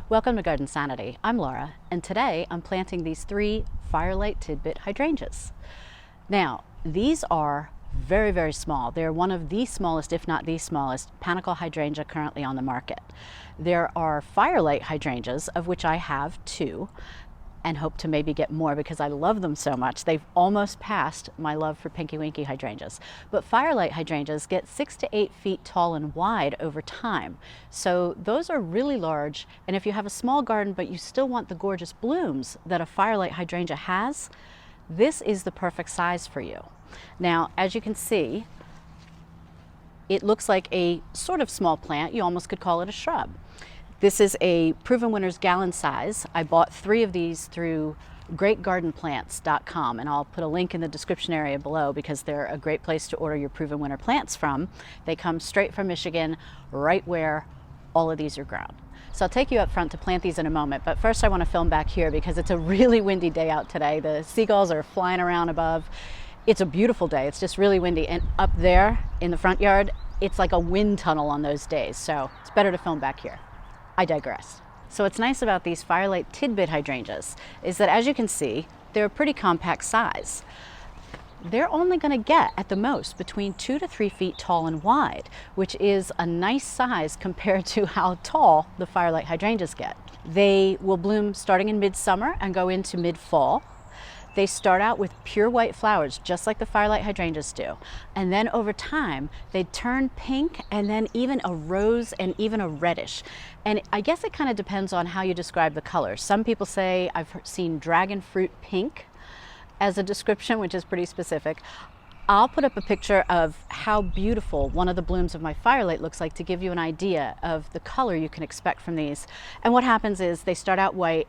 Welcome to Garden Sanity. I'm Laura, and today I'm planting these 3 Fire Light Tidbit Hydrangeas. Now, these are very, very small. They're one of the smallest, if not the smallest, panicle hydrangea currently on the market. There are Fire Light Hydrangeas, of which I have 2, and hope to maybe get more because I love them so much. They've almost passed my love for Pinky Winky hydrangeas. But Fire Light hydrangeas get 6 to 8 feet tall and wide over time. So those are really large, and if you have a small garden but you still want the gorgeous blooms that a Fire Light hydrangea has, this is the perfect size for you. Now, as you can see, it looks like a sort of small plant. You almost could call it a shrub. This is a Proven Winners gallon size. I bought 3 of these through greatgardenplants.com, and I'll put a link in the description area below because they're a great place to order your Proven Winner plants from. They come straight from Michigan, right where all of these are grown. So I'll take you up front to plant these in a moment, but first I want to film back here because it's a really windy day out today. The seagulls are flying around above. It's a beautiful day. It's just really windy, and up there in the front yard, it's like a wind tunnel on those days, so it's better to film back here. I digress. So what's nice about these Fire Light Tidbit hydrangeas is that, as you can see, they're a pretty compact size. They're only going to get at the most between 2 to 3 feet tall and wide, which is a nice size compared to how tall the Fire Light hydrangeas get. They will bloom starting in midsummer and go into mid-fall. They start out with pure white flowers, just like the Fire Light hydrangeas do. And then over time, they turn pink and then even a rose and even a reddish. And I guess it kind of depends on how you describe the color. Some people say, I've seen dragon fruit pink as a description, which is pretty specific. I'll put up a picture of how beautiful one of the blooms of my Fire Light looks like to give you an idea of the color you can expect from these. And what happens is they start out white,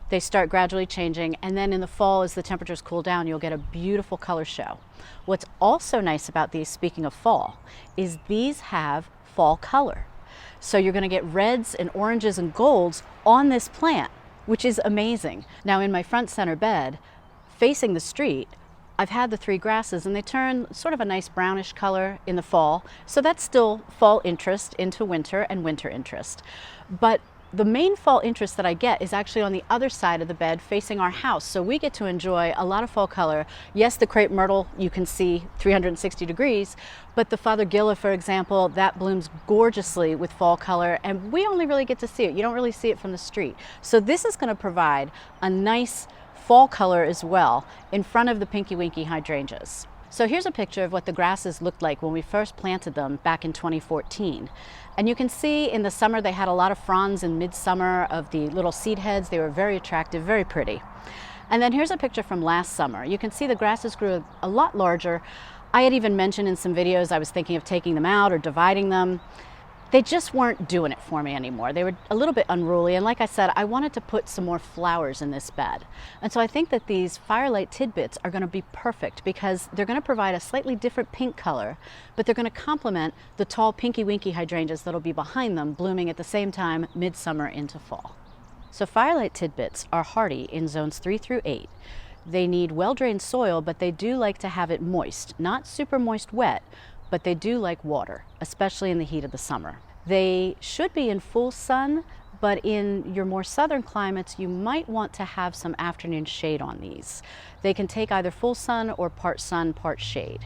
they start gradually changing, and then in the fall, as the temperatures cool down, you'll get a beautiful color show. What's also nice about these, speaking of fall, is these have fall color. So you're going to get reds and oranges and golds on this plant, which is amazing. Now, in my front center bed, facing the street, I've had the 3 grasses, and they turn sort of a nice brownish color in the fall. So that's still fall interest into winter and winter interest. But the main fall interest that I get is actually on the other side of the bed facing our house. So we get to enjoy a lot of fall color. Yes, the crepe myrtle you can see 360 degrees, but the fothergilla, for example, that blooms gorgeously with fall color, and we only really get to see it. You don't really see it from the street. So this is going to provide a nice fall color as well in front of the Pinky Winky hydrangeas. So here's a picture of what the grasses looked like when we first planted them back in 2014. And you can see in the summer they had a lot of fronds in midsummer of the little seed heads. They were very attractive, very pretty. And then here's a picture from last summer. You can see the grasses grew a lot larger. I had even mentioned in some videos I was thinking of taking them out or dividing them. They just weren't doing it for me anymore. They were a little bit unruly, and like I said, I wanted to put some more flowers in this bed. And so I think that these Fire Light Tidbits are going to be perfect because they're going to provide a slightly different pink color, but they're going to complement the tall Pinky Winky hydrangeas that'll be behind them, blooming at the same time midsummer into fall. So Fire Light Tidbits are hardy in zones 3 through 8. They need well-drained soil, but they do like to have it moist, not super moist wet, but they do like water, especially in the heat of the summer. They should be in full sun, but in your more southern climates, you might want to have some afternoon shade on these. They can take either full sun, part shade.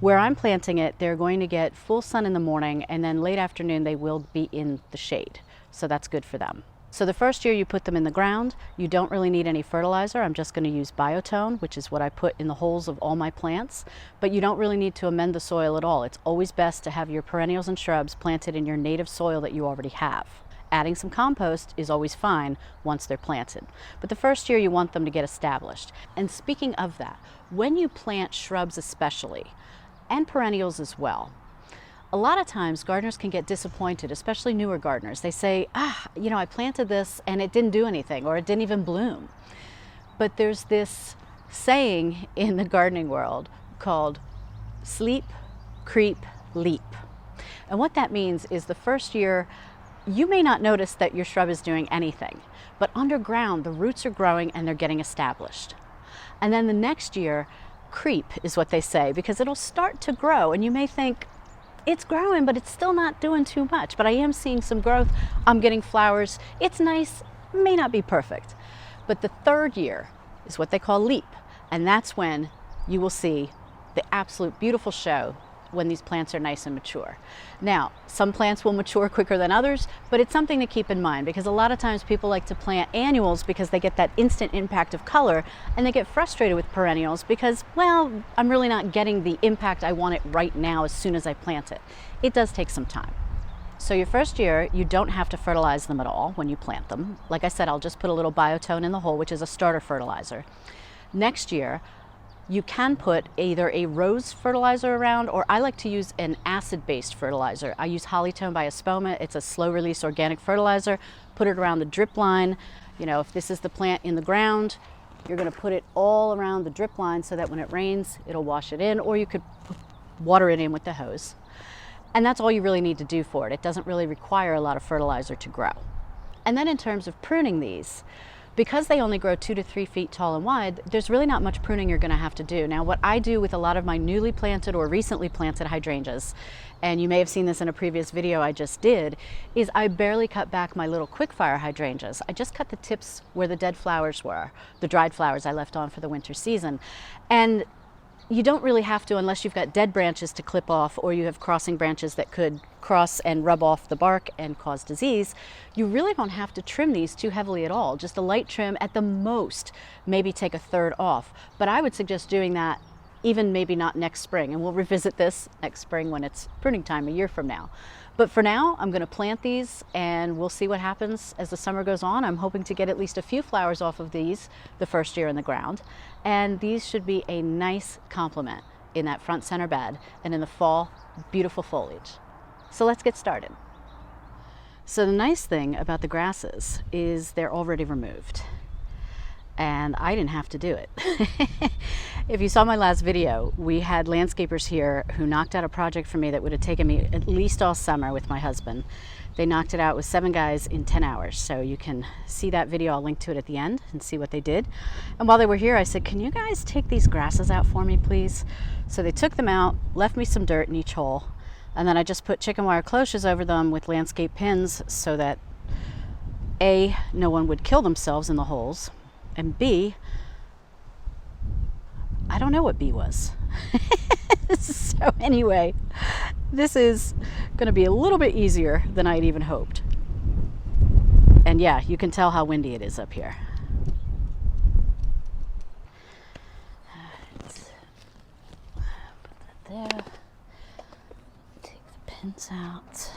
Where I'm planting it, they're going to get full sun in the morning, and then late afternoon they will be in the shade. So that's good for them. So the first year you put them in the ground, you don't really need any fertilizer. I'm just going to use biotone, which is what I put in the holes of all my plants. But you don't really need to amend the soil at all. It's always best to have your perennials and shrubs planted in your native soil that you already have. Adding some compost is always fine once they're planted. But the first year you want them to get established. And speaking of that, when you plant shrubs especially, and perennials as well, a lot of times gardeners can get disappointed, especially newer gardeners. They say, I planted this and it didn't do anything, or it didn't even bloom. But there's this saying in the gardening world called sleep, creep, leap. And what that means is the first year, you may not notice that your shrub is doing anything, but underground, the roots are growing and they're getting established. And then the next year, creep is what they say, because it'll start to grow and you may think, it's growing, but it's still not doing too much. But I am seeing some growth. I'm getting flowers. It's nice, may not be perfect. But the third year is what they call leap. And that's when you will see the absolute beautiful show when these plants are nice and mature. Now, some plants will mature quicker than others, but it's something to keep in mind because a lot of times people like to plant annuals because they get that instant impact of color, and they get frustrated with perennials because, well, I'm really not getting the impact I want it right now as soon as I plant it. It does take some time. So your first year, you don't have to fertilize them at all when you plant them. Like I said, I'll just put a little biotone in the hole, which is a starter fertilizer. Next year, you can put either a rose fertilizer around, or I like to use an acid-based fertilizer. I use Hollytone by Espoma. It's a slow-release organic fertilizer. Put it around the drip line. You know, if this is the plant in the ground, you're going to put it all around the drip line so that when it rains, it'll wash it in, or you could water it in with the hose. And that's all you really need to do for it. It doesn't really require a lot of fertilizer to grow. And then in terms of pruning these, because they only grow 2 to 3 feet tall and wide, there's really not much pruning you're going to have to do. Now, what I do with a lot of my newly planted or recently planted hydrangeas, and you may have seen this in a previous video I just did, is I barely cut back my little quickfire hydrangeas. I just cut the tips where the dead flowers were, the dried flowers I left on for the winter season. And you don't really have to unless you've got dead branches to clip off, or you have crossing branches that could cross and rub off the bark and cause disease. You really don't have to trim these too heavily at all. Just a light trim at the most, maybe take a third off. But I would suggest doing that even maybe not next spring, and we'll revisit this next spring when it's pruning time a year from now. But for now, I'm going to plant these and we'll see what happens as the summer goes on. I'm hoping to get at least a few flowers off of these the first year in the ground. And these should be a nice complement in that front center bed, and in the fall, beautiful foliage. So let's get started. So the nice thing about the grasses is they're already removed, and I didn't have to do it. If you saw my last video, we had landscapers here who knocked out a project for me that would have taken me at least all summer with my husband. They knocked it out with 7 guys in 10 hours. So you can see that video. I'll link to it at the end and see what they did. And while they were here, I said, can you guys take these grasses out for me, please? So they took them out, left me some dirt in each hole, and then I just put chicken wire cloches over them with landscape pins so that A, no one would kill themselves in the holes, and B, I don't know what B was. So anyway, this is going to be a little bit easier than I'd even hoped. And yeah, you can tell how windy it is up here. Let's put that there. Take the pins out.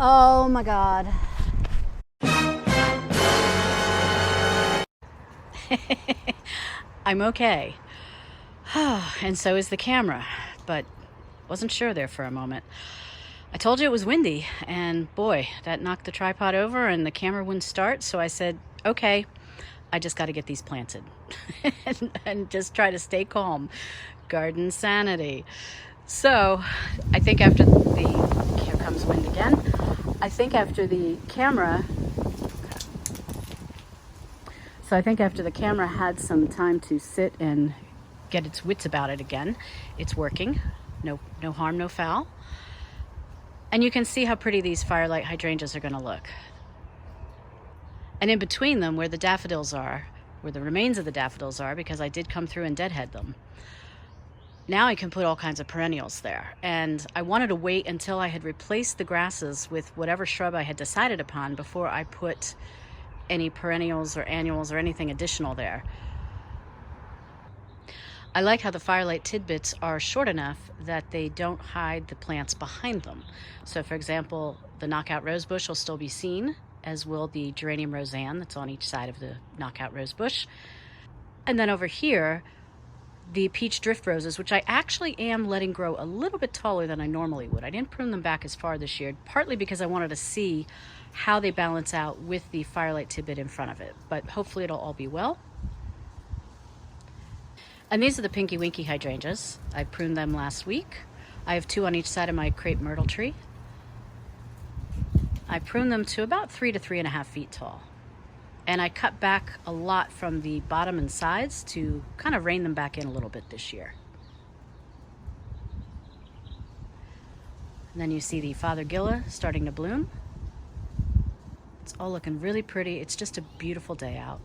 Oh my God. I'm okay. And so is the camera, but wasn't sure there for a moment. I told you it was windy, and boy, that knocked the tripod over and the camera wouldn't start. So I said, okay, I just got to get these planted and just try to stay calm. Garden sanity. So I think after here comes wind again. I think after the camera, had some time to sit and get its wits about it again, it's working. No harm, no foul. And you can see how pretty these Fire Light hydrangeas are going to look. And in between them, where the daffodils are, where the remains of the daffodils are, because I did come through and deadhead them, now I can put all kinds of perennials there. And I wanted to wait until I had replaced the grasses with whatever shrub I had decided upon before I put any perennials or annuals or anything additional there. I like how the Fire Light Tidbits are short enough that they don't hide the plants behind them. So for example, the knockout rosebush will still be seen, as will the geranium roseanne that's on each side of the knockout rosebush. And then over here, the peach drift roses, which I actually am letting grow a little bit taller than I normally would. I didn't prune them back as far this year, partly because I wanted to see how they balance out with the Fire Light Tidbit in front of it. But hopefully it'll all be well. And these are the Pinky Winky hydrangeas. I pruned them last week. I have 2 on each side of my crepe myrtle tree. I pruned them to about 3 to 3.5 feet tall. And I cut back a lot from the bottom and sides to kind of rein them back in a little bit this year. And then you see the Fothergilla starting to bloom. It's all looking really pretty. It's just a beautiful day out.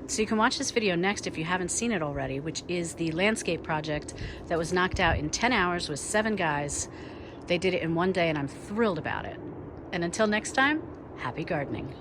So you can watch this video next if you haven't seen it already, which is the landscape project that was knocked out in 10 hours with 7 guys. They did it in one day and I'm thrilled about it. And until next time, happy gardening.